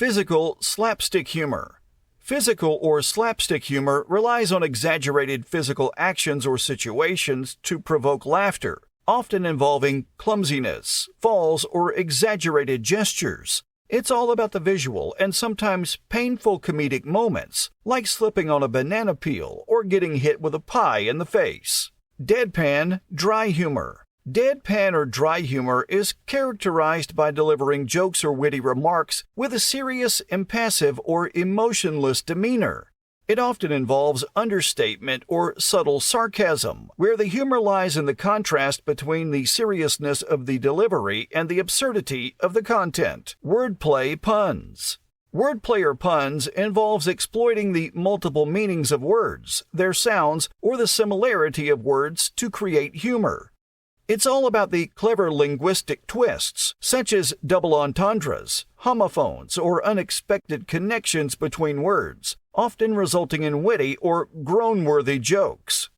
Physical slapstick humor. Physical or slapstick humor relies on exaggerated physical actions or situations to provoke laughter, often involving clumsiness, falls, or exaggerated gestures. It's all about the visual and sometimes painful comedic moments, like slipping on a banana peel or getting hit with a pie in the face. Deadpan, dry humor. Deadpan or dry humor is characterized by delivering jokes or witty remarks with a serious, impassive, or emotionless demeanor. It often involves understatement or subtle sarcasm, where the humor lies in the contrast between the seriousness of the delivery and the absurdity of the content. Wordplay puns. Wordplay or puns involves exploiting the multiple meanings of words, their sounds, or the similarity of words to create humor. It's all about the clever linguistic twists, such as double entendres, homophones, or unexpected connections between words, often resulting in witty or groan-worthy jokes.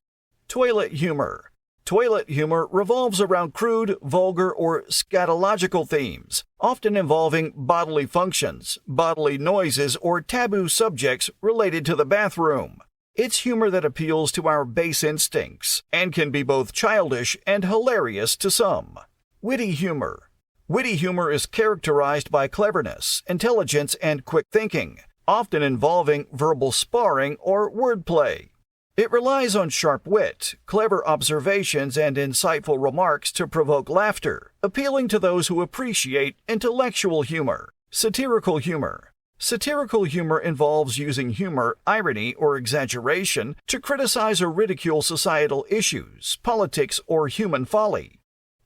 Toilet humor. Toilet humor revolves around crude, vulgar, or scatological themes, often involving bodily functions, bodily noises, or taboo subjects related to the bathroom. It's humor that appeals to our base instincts and can be both childish and hilarious to some. Witty humor. Witty humor is characterized by cleverness, intelligence, and quick thinking, often involving verbal sparring or wordplay. It relies on sharp wit, clever observations, and insightful remarks to provoke laughter, appealing to those who appreciate intellectual humor. Satirical humor. Satirical humor involves using humor, irony, or exaggeration to criticize or ridicule societal issues, politics, or human folly.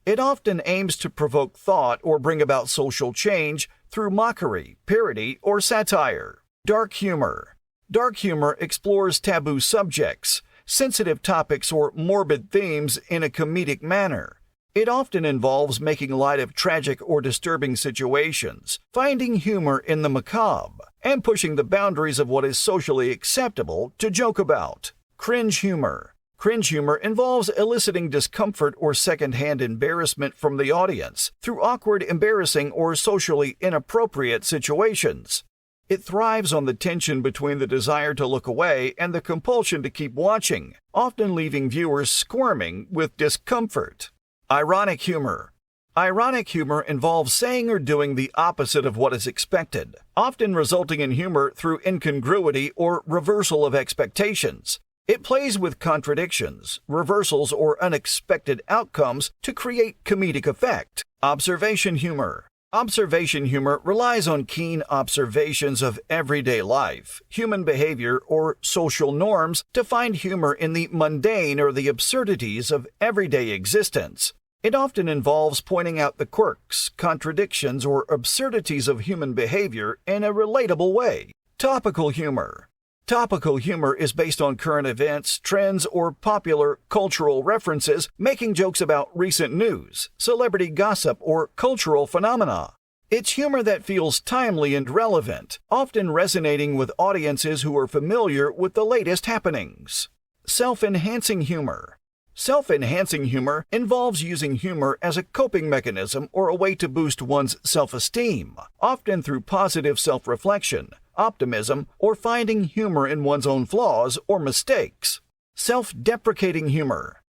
It often aims to provoke thought or bring about social change through mockery, parody, or satire. Dark humor. Dark humor explores taboo subjects, sensitive topics, or morbid themes in a comedic manner. It often involves making light of tragic or disturbing situations, finding humor in the macabre, and pushing the boundaries of what is socially acceptable to joke about. Cringe humor. Cringe humor involves eliciting discomfort or secondhand embarrassment from the audience through awkward, embarrassing, or socially inappropriate situations. It thrives on the tension between the desire to look away and the compulsion to keep watching, often leaving viewers squirming with discomfort. Ironic humor. Ironic humor involves saying or doing the opposite of what is expected, often resulting in humor through incongruity or reversal of expectations. It plays with contradictions, reversals, or unexpected outcomes to create comedic effect. Observation humor. Observation humor relies on keen observations of everyday life, human behavior, or social norms to find humor in the mundane or the absurdities of everyday existence. It often involves pointing out the quirks, contradictions, or absurdities of human behavior in a relatable way. Topical humor. Topical humor is based on current events, trends, or popular cultural references, making jokes about recent news, celebrity gossip, or cultural phenomena. It's humor that feels timely and relevant, often resonating with audiences who are familiar with the latest happenings. Self-enhancing humor. Self-enhancing humor involves using humor as a coping mechanism or a way to boost one's self-esteem, often through positive self-reflection, optimism, or finding humor in one's own flaws or mistakes. Self-deprecating humor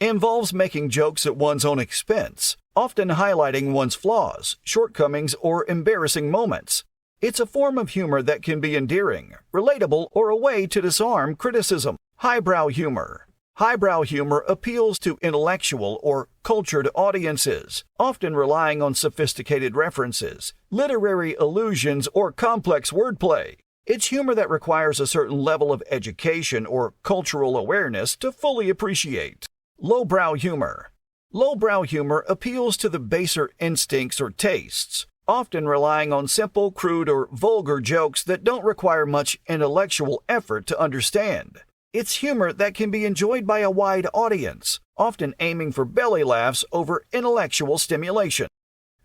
involves making jokes at one's own expense, often highlighting one's flaws, shortcomings, or embarrassing moments. It's a form of humor that can be endearing, relatable, or a way to disarm criticism. Highbrow humor. Highbrow humor appeals to intellectual or cultured audiences, often relying on sophisticated references, literary allusions, or complex wordplay. It's humor that requires a certain level of education or cultural awareness to fully appreciate. Lowbrow humor. Lowbrow humor appeals to the baser instincts or tastes, often relying on simple, crude, or vulgar jokes that don't require much intellectual effort to understand. It's humor that can be enjoyed by a wide audience, often aiming for belly laughs over intellectual stimulation.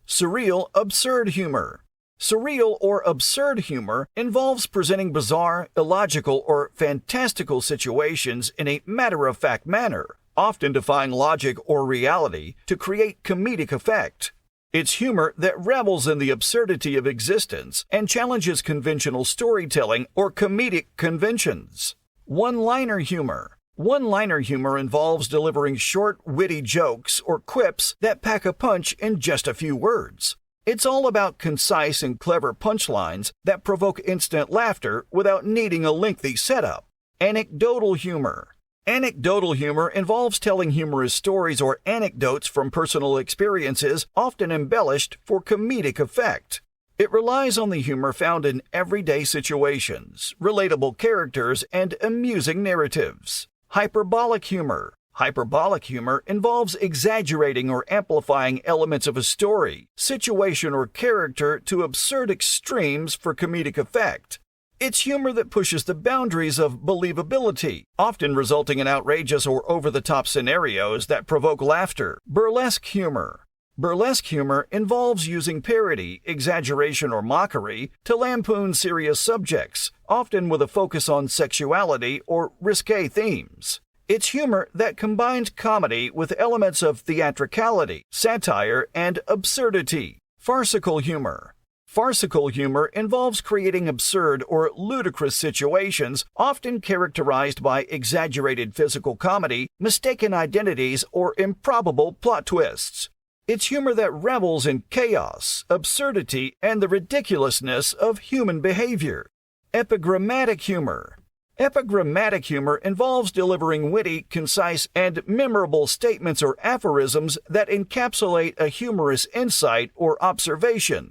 Surreal absurd humor. Surreal or absurd humor involves presenting bizarre, illogical, or fantastical situations in a matter-of-fact manner, often defying logic or reality to create comedic effect. It's humor that revels in the absurdity of existence and challenges conventional storytelling or comedic conventions. One-liner humor. One-liner humor involves delivering short, witty jokes or quips that pack a punch in just a few words. It's all about concise and clever punchlines that provoke instant laughter without needing a lengthy setup. Anecdotal humor. Anecdotal humor involves telling humorous stories or anecdotes from personal experiences, often embellished for comedic effect. It relies on the humor found in everyday situations, relatable characters, and amusing narratives. Hyperbolic humor. Hyperbolic humor involves exaggerating or amplifying elements of a story, situation, or character to absurd extremes for comedic effect. It's humor that pushes the boundaries of believability, often resulting in outrageous or over-the-top scenarios that provoke laughter. Burlesque humor. Burlesque humor involves using parody, exaggeration, or mockery to lampoon serious subjects, often with a focus on sexuality or risque themes. It's humor that combines comedy with elements of theatricality, satire, and absurdity. Farcical humor. Farcical humor involves creating absurd or ludicrous situations, often characterized by exaggerated physical comedy, mistaken identities, or improbable plot twists. It's humor that revels in chaos, absurdity, and the ridiculousness of human behavior. Epigrammatic humor. Epigrammatic humor involves delivering witty, concise, and memorable statements or aphorisms that encapsulate a humorous insight or observation.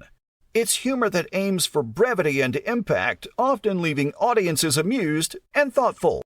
It's humor that aims for brevity and impact, often leaving audiences amused and thoughtful.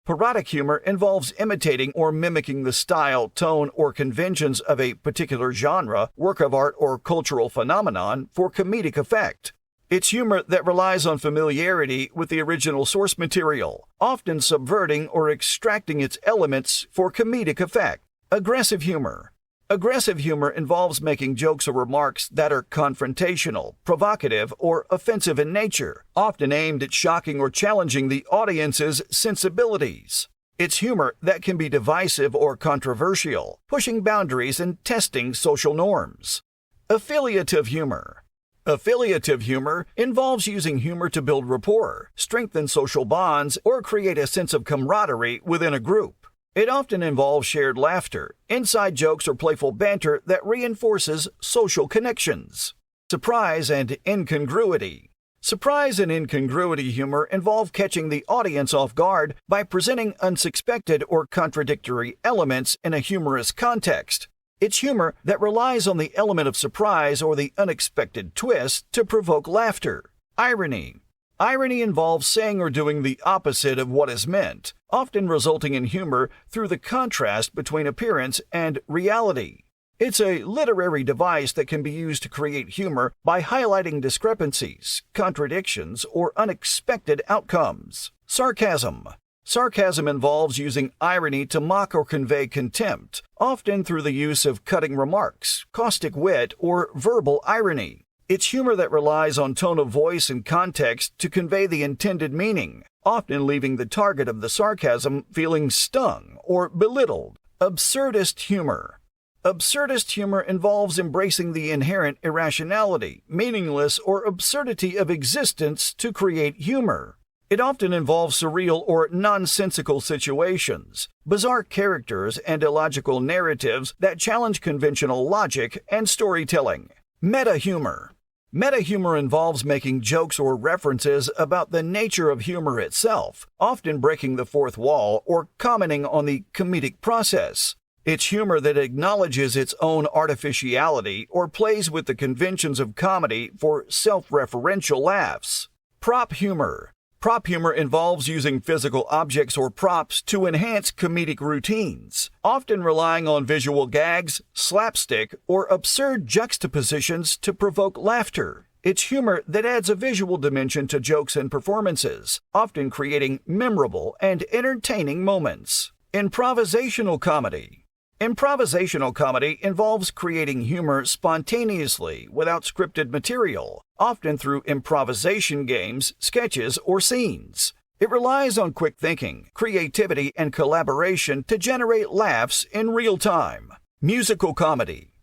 Parodic humor involves imitating or mimicking the style, tone, or conventions of a particular genre, work of art, or cultural phenomenon for comedic effect. It's humor that relies on familiarity with the original source material, often subverting or extracting its elements for comedic effect. Aggressive humor. Aggressive humor involves making jokes or remarks that are confrontational, provocative, or offensive in nature, often aimed at shocking or challenging the audience's sensibilities. It's humor that can be divisive or controversial, pushing boundaries and testing social norms. Affiliative humor. Affiliative humor involves using humor to build rapport, strengthen social bonds, or create a sense of camaraderie within a group. It often involves shared laughter, inside jokes, or playful banter that reinforces social connections. Surprise and incongruity. Surprise and incongruity humor involve catching the audience off guard by presenting unsuspected or contradictory elements in a humorous context. It's humor that relies on the element of surprise or the unexpected twist to provoke laughter. Irony. Irony involves saying or doing the opposite of what is meant, often resulting in humor through the contrast between appearance and reality. It's a literary device that can be used to create humor by highlighting discrepancies, contradictions, or unexpected outcomes. Sarcasm. Sarcasm involves using irony to mock or convey contempt, often through the use of cutting remarks, caustic wit, or verbal irony. It's humor that relies on tone of voice and context to convey the intended meaning, often leaving the target of the sarcasm feeling stung or belittled. Absurdist humor. Absurdist humor involves embracing the inherent irrationality, meaningless, or absurdity of existence to create humor. It often involves surreal or nonsensical situations, bizarre characters, and illogical narratives that challenge conventional logic and storytelling. Meta-humor. Meta-humor involves making jokes or references about the nature of humor itself, often breaking the fourth wall or commenting on the comedic process. It's humor that acknowledges its own artificiality or plays with the conventions of comedy for self-referential laughs. Prop humor. Prop humor involves using physical objects or props to enhance comedic routines, often relying on visual gags, slapstick, or absurd juxtapositions to provoke laughter. It's humor that adds a visual dimension to jokes and performances, often creating memorable and entertaining moments. Improvisational comedy. Improvisational comedy involves creating humor spontaneously without scripted material, often through improvisation games, sketches, or scenes. It relies on quick thinking, creativity, and collaboration to generate laughs in real time. Musical comedy.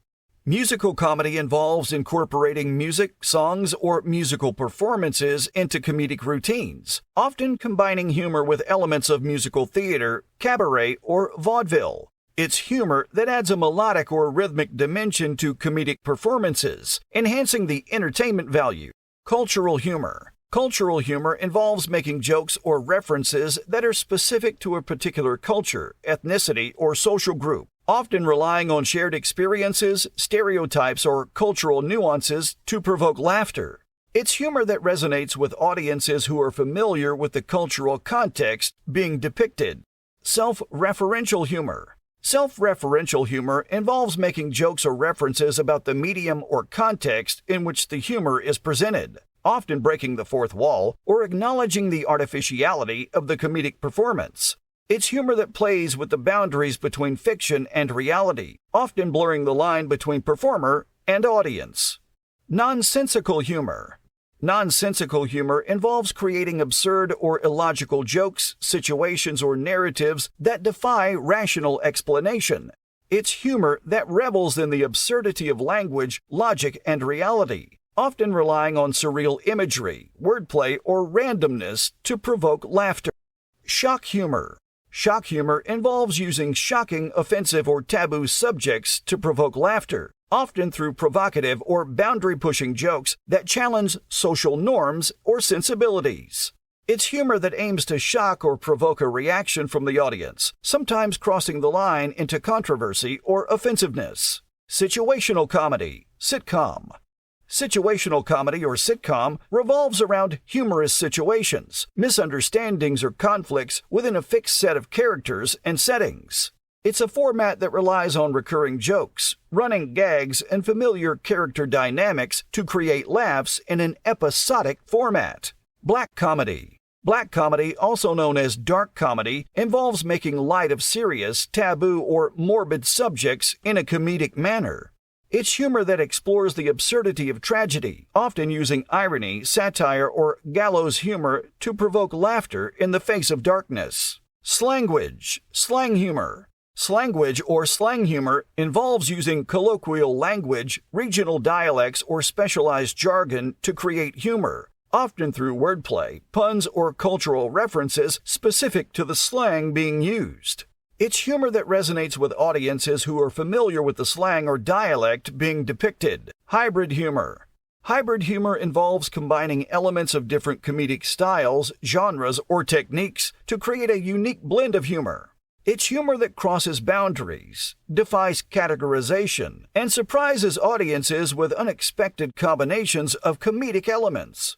Musical comedy involves incorporating music, songs, or musical performances into comedic routines, often combining humor with elements of musical theater, cabaret, or vaudeville. It's humor that adds a melodic or rhythmic dimension to comedic performances, enhancing the entertainment value. Cultural humor. Cultural humor involves making jokes or references that are specific to a particular culture, ethnicity, or social group, often relying on shared experiences, stereotypes, or cultural nuances to provoke laughter. It's humor that resonates with audiences who are familiar with the cultural context being depicted. Self-referential humor. Self-referential humor involves making jokes or references about the medium or context in which the humor is presented, often breaking the fourth wall or acknowledging the artificiality of the comedic performance. It's humor that plays with the boundaries between fiction and reality, often blurring the line between performer and audience. Nonsensical humor. Nonsensical humor involves creating absurd or illogical jokes, situations, or narratives that defy rational explanation. It's humor that revels in the absurdity of language, logic, and reality, often relying on surreal imagery, wordplay, or randomness to provoke laughter. Shock humor. Shock humor involves using shocking, offensive, or taboo subjects to provoke laughter, often through provocative or boundary-pushing jokes that challenge social norms or sensibilities. It's humor that aims to shock or provoke a reaction from the audience, sometimes crossing the line into controversy or offensiveness. Situational comedy, sitcom. Situational comedy or sitcom revolves around humorous situations, misunderstandings, or conflicts within a fixed set of characters and settings. It's a format that relies on recurring jokes, running gags, and familiar character dynamics to create laughs in an episodic format. Black comedy. Black comedy, also known as dark comedy, involves making light of serious, taboo, or morbid subjects in a comedic manner. It's humor that explores the absurdity of tragedy, often using irony, satire, or gallows humor to provoke laughter in the face of darkness. Slangwage, slang humor. Slangwage or slang humor involves using colloquial language, regional dialects, or specialized jargon to create humor, often through wordplay, puns, or cultural references specific to the slang being used. It's humor that resonates with audiences who are familiar with the slang or dialect being depicted. Hybrid humor. Hybrid humor involves combining elements of different comedic styles, genres, or techniques to create a unique blend of humor. It's humor that crosses boundaries, defies categorization, and surprises audiences with unexpected combinations of comedic elements.